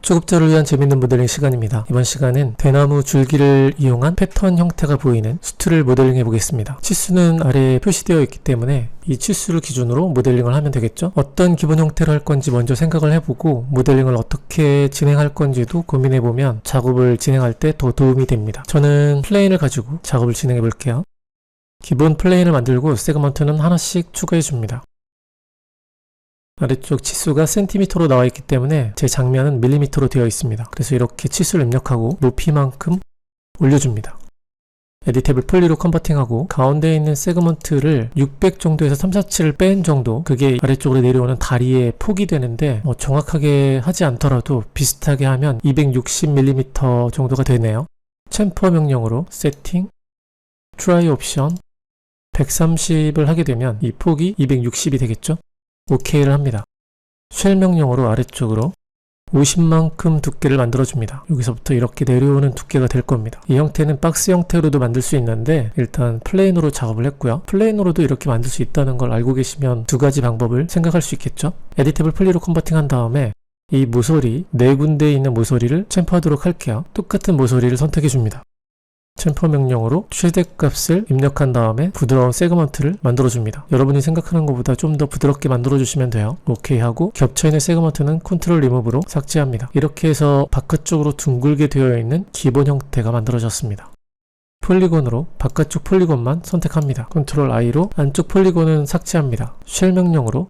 초급자를 위한 재밌는 모델링 시간입니다. 이번 시간은 대나무 줄기를 이용한 패턴 형태가 보이는 수트를 모델링해 보겠습니다. 치수는 아래에 표시되어 있기 때문에 이 치수를 기준으로 모델링을 하면 되겠죠. 어떤 기본 형태로 할 건지 먼저 생각을 해보고 모델링을 어떻게 진행할 건지도 고민해 보면 작업을 진행할 때 더 도움이 됩니다. 저는 플레인을 가지고 작업을 진행해 볼게요. 기본 플레인을 만들고 세그먼트는 하나씩 추가해 줍니다. 아래쪽 치수가 센티미터로 나와 있기 때문에 제 장면은 밀리미터로 되어 있습니다. 그래서 이렇게 치수를 입력하고 높이만큼 올려줍니다. 에디트 탭을 폴리로 컨버팅하고 가운데에 있는 세그먼트를 600 정도에서 347을 뺀 정도, 그게 아래쪽으로 내려오는 다리의 폭이 되는데 정확하게 하지 않더라도 비슷하게 하면 260mm 정도가 되네요. 챔퍼 명령으로 세팅, 트라이 옵션 130을 하게 되면 이 폭이 260이 되겠죠. OK를 합니다. 쉘 명령으로 아래쪽으로 50만큼 두께를 만들어줍니다. 여기서부터 이렇게 내려오는 두께가 될 겁니다. 이 형태는 박스 형태로도 만들 수 있는데 일단 플레인으로 작업을 했고요. 플레인으로도 이렇게 만들 수 있다는 걸 알고 계시면 두 가지 방법을 생각할 수 있겠죠. 에디트 탭을 폴리로 컨버팅한 다음에 이 모서리, 네 군데에 있는 모서리를 챔퍼하도록 할게요. 똑같은 모서리를 선택해 줍니다. 챔퍼 명령으로 최대값을 입력한 다음에 부드러운 세그먼트를 만들어줍니다. 여러분이 생각하는 것보다 좀 더 부드럽게 만들어주시면 돼요. 오케이 하고 겹쳐있는 세그먼트는 컨트롤 리무브로 삭제합니다. 이렇게 해서 바깥쪽으로 둥글게 되어 있는 기본 형태가 만들어졌습니다. 폴리곤으로 바깥쪽 폴리곤만 선택합니다. 컨트롤 I로 안쪽 폴리곤은 삭제합니다. 쉘 명령으로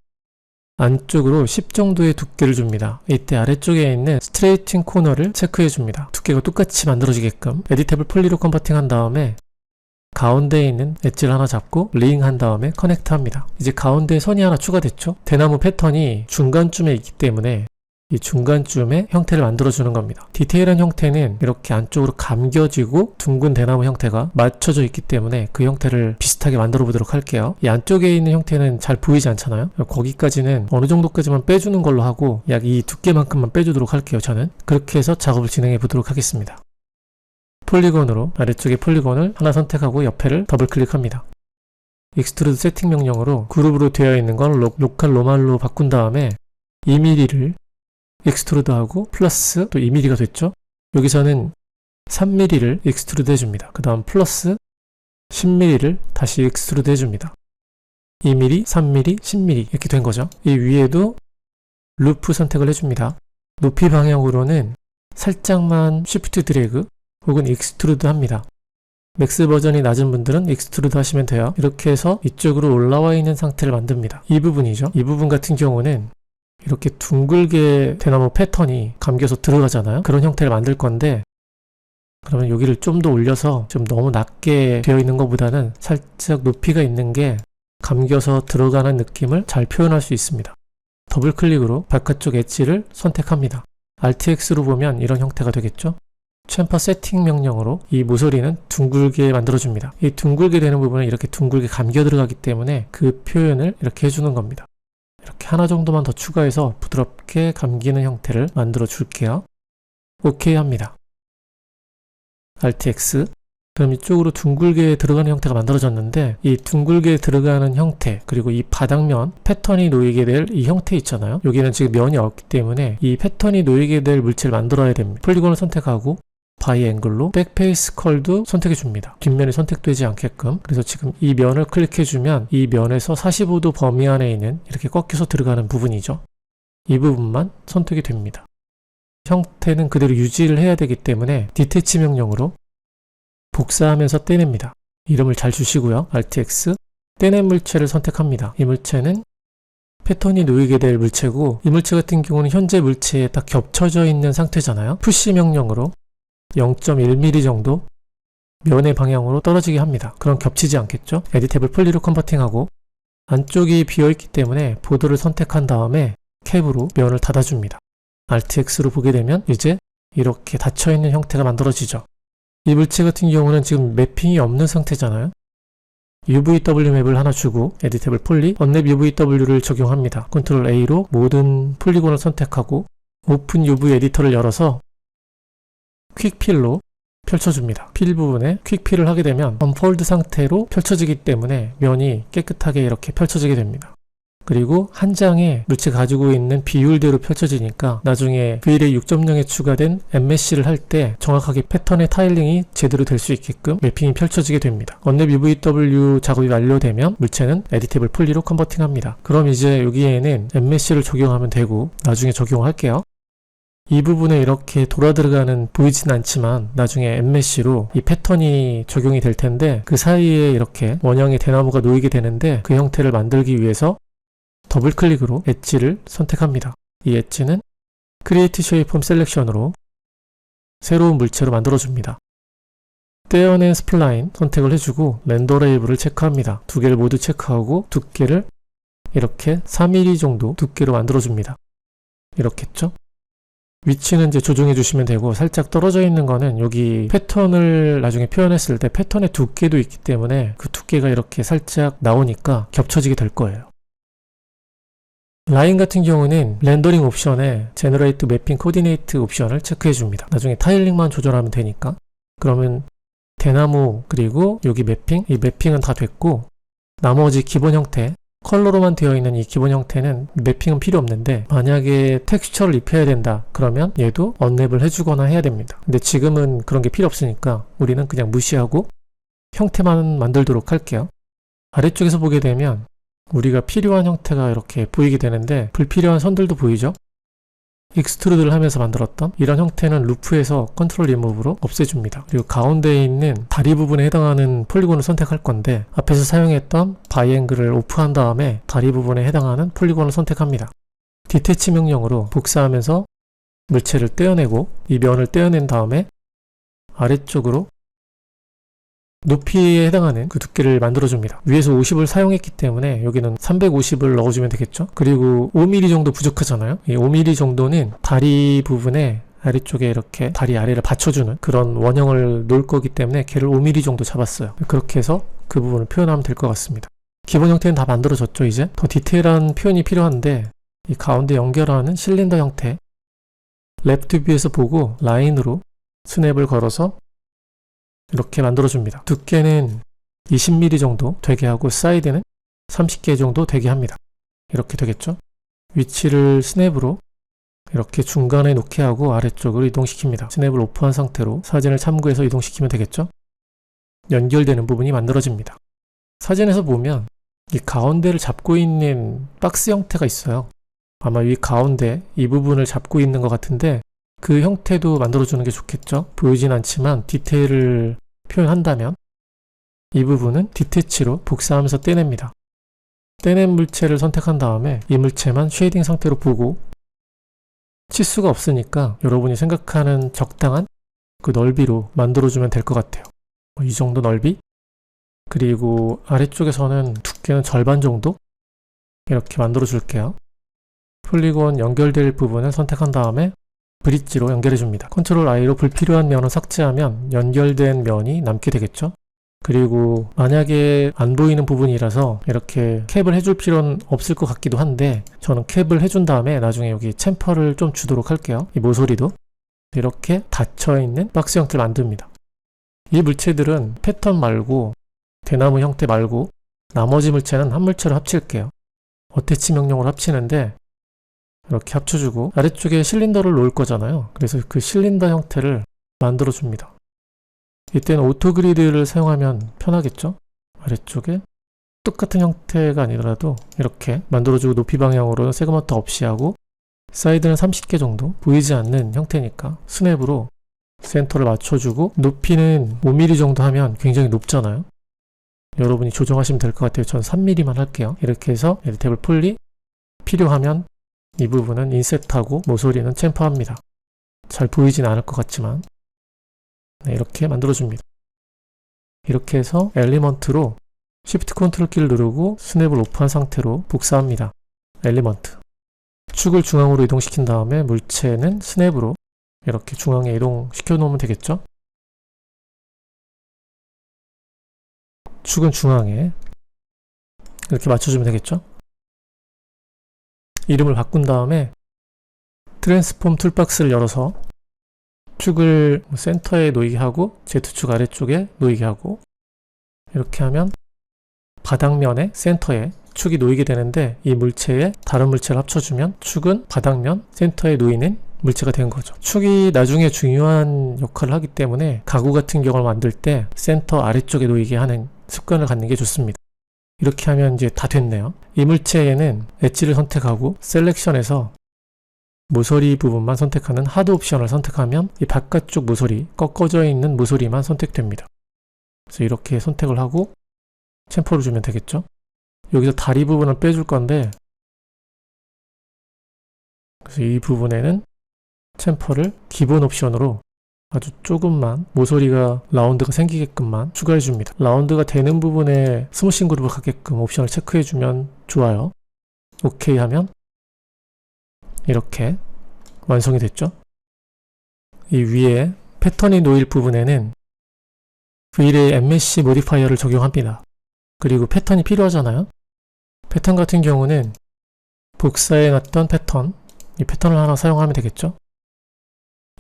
안쪽으로 10 정도의 두께를 줍니다. 이때 아래쪽에 있는 스트레이팅 코너를 체크해 줍니다. 두께가 똑같이 만들어지게끔. 에디트 탭을 폴리로 컨버팅한 다음에 가운데에 있는 엣지를 하나 잡고 링 한 다음에 커넥트 합니다. 이제 가운데에 선이 하나 추가됐죠. 대나무 패턴이 중간쯤에 있기 때문에 이 중간쯤에 형태를 만들어주는 겁니다. 디테일한 형태는 이렇게 안쪽으로 감겨지고 둥근 대나무 형태가 맞춰져 있기 때문에 그 형태를 비슷하게 만들어 보도록 할게요. 이 안쪽에 있는 형태는 잘 보이지 않잖아요. 거기까지는 어느 정도까지만 빼주는 걸로 하고 약 이 두께만큼만 빼주도록 할게요. 저는 그렇게 해서 작업을 진행해 보도록 하겠습니다. 폴리곤으로 아래쪽에 폴리곤을 하나 선택하고 옆에를 더블 클릭합니다. 익스트루드 세팅 명령으로 그룹으로 되어 있는 건 로컬 로말로 바꾼 다음에 2mm를 익스트루드하고 플러스 또 2mm가 됐죠. 여기서는 3mm를 익스트루드 해줍니다. 그 다음 플러스 10mm를 다시 익스트루드 해줍니다. 2mm, 3mm, 10mm 이렇게 된 거죠. 이 위에도 루프 선택을 해줍니다. 높이 방향으로는 살짝만 쉬프트 드래그 혹은 익스트루드 합니다. 맥스 버전이 낮은 분들은 익스트루드 하시면 돼요. 이렇게 해서 이쪽으로 올라와 있는 상태를 만듭니다. 이 부분이죠. 이 부분 같은 경우는 이렇게 둥글게 대나무 패턴이 감겨서 들어가잖아요. 그런 형태를 만들 건데 그러면 여기를 좀 더 올려서 좀 너무 낮게 되어 있는 것보다는 살짝 높이가 있는 게 감겨서 들어가는 느낌을 잘 표현할 수 있습니다. 더블 클릭으로 바깥쪽 엣지를 선택합니다. Alt X로 보면 이런 형태가 되겠죠. 챔퍼 세팅 명령으로 이 모서리는 둥글게 만들어줍니다. 이 둥글게 되는 부분은 이렇게 둥글게 감겨 들어가기 때문에 그 표현을 이렇게 해주는 겁니다. 이렇게 하나 정도만 더 추가해서 부드럽게 감기는 형태를 만들어 줄게요. 오케이 합니다. Alt X. 그럼 이쪽으로 둥글게 들어가는 형태가 만들어졌는데 이 둥글게 들어가는 형태 그리고 이 바닥면 패턴이 놓이게 될 이 형태 있잖아요. 여기는 지금 면이 없기 때문에 이 패턴이 놓이게 될 물체를 만들어야 됩니다. 폴리곤을 선택하고 바이 앵글로 백페이스 컬도 선택해 줍니다. 뒷면이 선택되지 않게끔. 그래서 지금 이 면을 클릭해 주면 이 면에서 45도 범위 안에 있는 이렇게 꺾여서 들어가는 부분이죠. 이 부분만 선택이 됩니다. 형태는 그대로 유지를 해야 되기 때문에 디태치 명령으로 복사하면서 떼냅니다. 이름을 잘 주시고요. Alt X. 떼낸 물체를 선택합니다. 이 물체는 패턴이 놓이게 될 물체고 이 물체 같은 경우는 현재 물체에 딱 겹쳐져 있는 상태잖아요. 푸시 명령으로 0.1mm 정도 면의 방향으로 떨어지게 합니다. 그럼 겹치지 않겠죠? 에디트 탭을 폴리로 컨버팅하고 안쪽이 비어있기 때문에 보드를 선택한 다음에 캡으로 면을 닫아줍니다. Alt X로 보게 되면 이제 이렇게 닫혀있는 형태가 만들어지죠. 이 물체 같은 경우는 지금 매핑이 없는 상태잖아요. UVW 맵을 하나 주고 에디트 탭을 폴리, 언랩 UVW를 적용합니다. 컨트롤 A로 모든 폴리곤을 선택하고 오픈 UV 에디터를 열어서 퀵필로 펼쳐줍니다. 필 부분에 퀵필을 하게 되면 언폴드 상태로 펼쳐지기 때문에 면이 깨끗하게 이렇게 펼쳐지게 됩니다. 그리고 한 장에 물체가 가지고 있는 비율대로 펼쳐지니까 나중에 VLA 6.0에 추가된 MSC를 할 때 정확하게 패턴의 타일링이 제대로 될 수 있게끔 매핑이 펼쳐지게 됩니다. 언랩 UVW 작업이 완료되면 물체는 에디테이블 폴리로 컨버팅합니다. 그럼 이제 여기에는 MSC를 적용하면 되고 나중에 적용할게요. 이 부분에 이렇게 돌아 들어가는 보이진 않지만 나중에 MSC로 이 패턴이 적용이 될 텐데 그 사이에 이렇게 원형의 대나무가 놓이게 되는데 그 형태를 만들기 위해서 더블 클릭으로 엣지를 선택합니다. 이 엣지는 크리에이트 쉐이폼 셀렉션으로 새로운 물체로 만들어줍니다. 떼어낸 스플라인 선택을 해주고 렌더 레이블을 체크합니다. 두 개를 모두 체크하고 두께를 이렇게 4mm 정도 두께로 만들어줍니다. 이렇겠죠? 위치는 이제 조정해 주시면 되고 살짝 떨어져 있는 거는 여기 패턴을 나중에 표현했을 때 패턴의 두께도 있기 때문에 그 두께가 이렇게 살짝 나오니까 겹쳐지게 될 거예요. 라인 같은 경우는 렌더링 옵션에 제너레이트 매핑 코디네이트 옵션을 체크해 줍니다. 나중에 타일링만 조절하면 되니까. 그러면 대나무 그리고 여기 매핑, 이 매핑은 다 됐고 나머지 기본 형태 컬러로만 되어 있는 이 기본 형태는 매핑은 필요 없는데 만약에 텍스처를 입혀야 된다 그러면 얘도 언랩을 해주거나 해야 됩니다. 근데 지금은 그런 게 필요 없으니까 우리는 그냥 무시하고 형태만 만들도록 할게요. 아래쪽에서 보게 되면 우리가 필요한 형태가 이렇게 보이게 되는데 불필요한 선들도 보이죠? 익스트루드를 하면서 만들었던 이런 형태는 루프에서 컨트롤 리무브로 없애줍니다. 그리고 가운데에 있는 다리 부분에 해당하는 폴리곤을 선택할 건데 앞에서 사용했던 바이앵글을 오프한 다음에 다리 부분에 해당하는 폴리곤을 선택합니다. 디태치 명령으로 복사하면서 물체를 떼어내고 이 면을 떼어낸 다음에 아래쪽으로 높이에 해당하는 그 두께를 만들어줍니다. 위에서 50을 사용했기 때문에 여기는 350을 넣어주면 되겠죠. 그리고 5mm 정도 부족하잖아요. 이 5mm 정도는 다리 부분에 아래쪽에 이렇게 다리 아래를 받쳐주는 그런 원형을 놓을 거기 때문에 걔를 5mm 정도 잡았어요. 그렇게 해서 그 부분을 표현하면 될 것 같습니다. 기본 형태는 다 만들어졌죠. 이제 더 디테일한 표현이 필요한데 이 가운데 연결하는 실린더 형태 레프트 뷰에서 보고 라인으로 스냅을 걸어서 이렇게 만들어줍니다. 두께는 20mm 정도 되게 하고 사이드는 30개 정도 되게 합니다. 이렇게 되겠죠? 위치를 스냅으로 이렇게 중간에 놓게 하고 아래쪽으로 이동시킵니다. 스냅을 오프한 상태로 사진을 참고해서 이동시키면 되겠죠? 연결되는 부분이 만들어집니다. 사진에서 보면 이 가운데를 잡고 있는 박스 형태가 있어요. 아마 이 가운데 이 부분을 잡고 있는 것 같은데 그 형태도 만들어주는 게 좋겠죠? 보이진 않지만 디테일을 표현한다면 이 부분은 디태치로 복사하면서 떼냅니다. 떼낸 물체를 선택한 다음에 이 물체만 쉐이딩 상태로 보고 치수가 없으니까 여러분이 생각하는 적당한 그 넓이로 만들어주면 될 것 같아요. 이 정도 넓이? 그리고 아래쪽에서는 두께는 절반 정도? 이렇게 만들어 줄게요. 폴리곤 연결될 부분을 선택한 다음에 브릿지로 연결해 줍니다. 컨트롤 I로 불필요한 면을 삭제하면 연결된 면이 남게 되겠죠. 그리고 만약에 안 보이는 부분이라서 이렇게 캡을 해줄 필요는 없을 것 같기도 한데 저는 캡을 해준 다음에 나중에 여기 챔퍼를 좀 주도록 할게요. 이 모서리도 이렇게 닫혀있는 박스 형태를 만듭니다. 이 물체들은 패턴 말고 대나무 형태 말고 나머지 물체는 한 물체로 합칠게요. 어태치 명령으로 합치는데 이렇게 합쳐주고 아래쪽에 실린더를 놓을 거잖아요. 그래서 그 실린더 형태를 만들어줍니다. 이때는 오토그리드를 사용하면 편하겠죠? 아래쪽에 똑같은 형태가 아니더라도 이렇게 만들어주고 높이 방향으로는 세그먼트 없이 하고 사이드는 30개 정도 보이지 않는 형태니까 스냅으로 센터를 맞춰주고 높이는 5mm 정도 하면 굉장히 높잖아요. 여러분이 조정하시면 될 것 같아요. 전 3mm만 할게요. 이렇게 해서 에디테이블 폴리 필요하면 이 부분은 인셋하고 모서리는 챔퍼합니다. 잘 보이진 않을 것 같지만 네, 이렇게 만들어줍니다. 이렇게 해서 엘리먼트로 Shift 컨트롤 키를 누르고 스냅을 오프한 상태로 복사합니다. 엘리먼트 축을 중앙으로 이동시킨 다음에 물체는 스냅으로 이렇게 중앙에 이동시켜 놓으면 되겠죠? 축은 중앙에 이렇게 맞춰주면 되겠죠? 이름을 바꾼 다음에 트랜스폼 툴박스를 열어서 축을 센터에 놓이게 하고 Z축 아래쪽에 놓이게 하고 이렇게 하면 바닥면의 센터에 축이 놓이게 되는데 이 물체에 다른 물체를 합쳐주면 축은 바닥면 센터에 놓이는 물체가 된 거죠. 축이 나중에 중요한 역할을 하기 때문에 가구 같은 경우를 만들 때 센터 아래쪽에 놓이게 하는 습관을 갖는 게 좋습니다. 이렇게 하면 이제 다 됐네요. 이 물체에는 엣지를 선택하고 셀렉션에서 모서리 부분만 선택하는 하드 옵션을 선택하면 이 바깥쪽 모서리, 꺾어져 있는 모서리만 선택됩니다. 그래서 이렇게 선택을 하고 챔퍼를 주면 되겠죠. 여기서 다리 부분을 빼줄 건데, 그래서 이 부분에는 챔퍼를 기본 옵션으로 아주 조금만 모서리가 라운드가 생기게끔만 추가해 줍니다. 라운드가 되는 부분에 스무싱 그룹을 갖게끔 옵션을 체크해 주면 좋아요. 오케이 하면 이렇게 완성이 됐죠. 이 위에 패턴이 놓일 부분에는 V-Ray MSC 모디파이어를 적용합니다. 그리고 패턴이 필요하잖아요. 패턴 같은 경우는 복사해 놨던 패턴, 이 패턴을 하나 사용하면 되겠죠.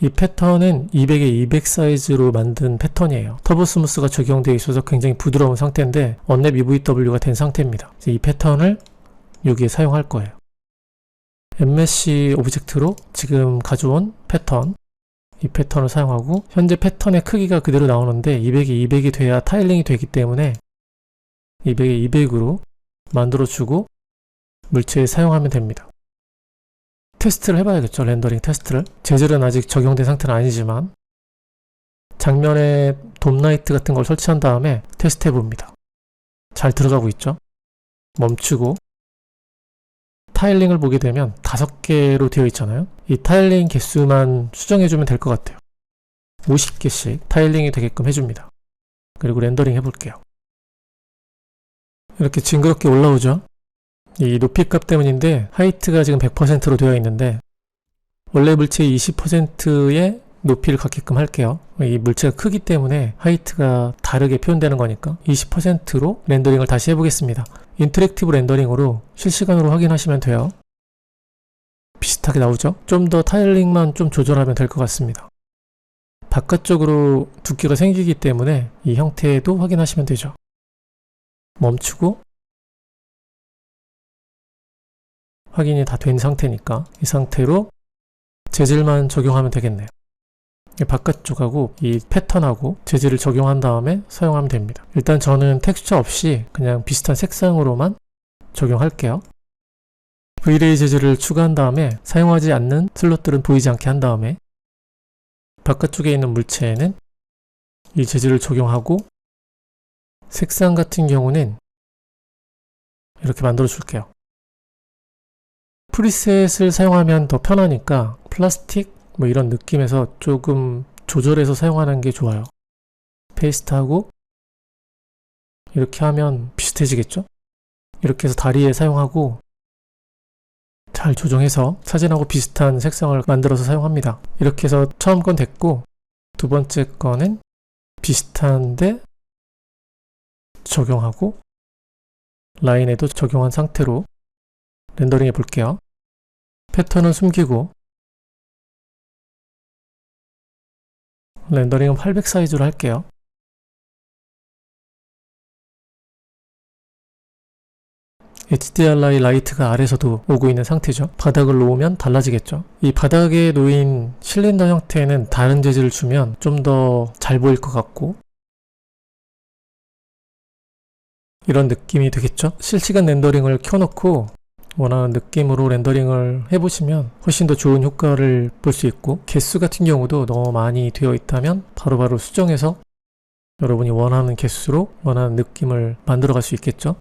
이 패턴은 200에 200 사이즈로 만든 패턴이에요. 터보 스무스가 적용되어 있어서 굉장히 부드러운 상태인데 언랩 EVW가 된 상태입니다. 이 패턴을 여기에 사용할 거예요. MSC 오브젝트로 지금 가져온 패턴, 이 패턴을 사용하고 현재 패턴의 크기가 그대로 나오는데 200에 200이 돼야 타일링이 되기 때문에 200에 200으로 만들어주고 물체에 사용하면 됩니다. 테스트를 해봐야겠죠. 렌더링 테스트를. 재질은 아직 적용된 상태는 아니지만 장면에 돔라이트 같은 걸 설치한 다음에 테스트 해봅니다. 잘 들어가고 있죠. 멈추고 타일링을 보게 되면 5개로 되어 있잖아요. 이 타일링 개수만 수정해주면 될 것 같아요. 50개씩 타일링이 되게끔 해줍니다. 그리고 렌더링 해볼게요. 이렇게 징그럽게 올라오죠. 이 높이 값 때문인데 하이트가 지금 100%로 되어 있는데 원래 물체의 20%의 높이를 갖게끔 할게요. 이 물체가 크기 때문에 하이트가 다르게 표현되는 거니까 20%로 렌더링을 다시 해보겠습니다. 인터랙티브 렌더링으로 실시간으로 확인하시면 돼요. 비슷하게 나오죠? 좀 더 타일링만 좀 조절하면 될 것 같습니다. 바깥쪽으로 두께가 생기기 때문에 이 형태도 확인하시면 되죠. 멈추고 확인이 다 된 상태니까 이 상태로 재질만 적용하면 되겠네요. 바깥쪽하고 이 패턴하고 재질을 적용한 다음에 사용하면 됩니다. 일단 저는 텍스처 없이 그냥 비슷한 색상으로만 적용할게요. V-Ray 재질을 추가한 다음에 사용하지 않는 슬롯들은 보이지 않게 한 다음에 바깥쪽에 있는 물체에는 이 재질을 적용하고 색상 같은 경우는 이렇게 만들어 줄게요. 프리셋을 사용하면 더 편하니까 플라스틱 뭐 이런 느낌에서 조금 조절해서 사용하는 게 좋아요. 페이스트하고 이렇게 하면 비슷해지겠죠? 이렇게 해서 다리에 사용하고 잘 조정해서 사진하고 비슷한 색상을 만들어서 사용합니다. 이렇게 해서 처음 건 됐고 두 번째 거는 비슷한데 적용하고 라인에도 적용한 상태로 렌더링 해볼게요. 패턴은 숨기고 렌더링은 800 사이즈로 할게요. HDRI 라이트가 아래서도 오고 있는 상태죠. 바닥을 놓으면 달라지겠죠. 이 바닥에 놓인 실린더 형태는 다른 재질을 주면 좀 더 잘 보일 것 같고 이런 느낌이 되겠죠. 실시간 렌더링을 켜놓고 원하는 느낌으로 렌더링을 해보시면 훨씬 더 좋은 효과를 볼 수 있고 개수 같은 경우도 너무 많이 되어 있다면 바로바로 수정해서 여러분이 원하는 개수로 원하는 느낌을 만들어갈 수 있겠죠.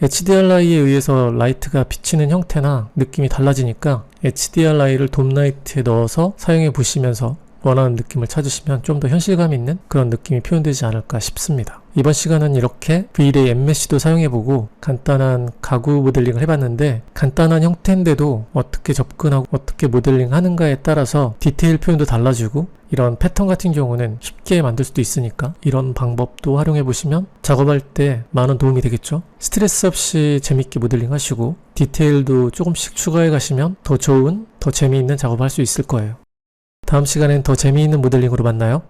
HDRI에 의해서 라이트가 비치는 형태나 느낌이 달라지니까 HDRI를 돔라이트에 넣어서 사용해 보시면서 원하는 느낌을 찾으시면 좀 더 현실감 있는 그런 느낌이 표현되지 않을까 싶습니다. 이번 시간은 이렇게 V-Ray MSC도 사용해보고 간단한 가구 모델링을 해봤는데 간단한 형태인데도 어떻게 접근하고 어떻게 모델링 하는가에 따라서 디테일 표현도 달라지고 이런 패턴 같은 경우는 쉽게 만들 수도 있으니까 이런 방법도 활용해보시면 작업할 때 많은 도움이 되겠죠. 스트레스 없이 재밌게 모델링 하시고 디테일도 조금씩 추가해 가시면 더 좋은, 더 재미있는 작업을 할 수 있을 거예요. 다음 시간엔 더 재미있는 모델링으로 만나요.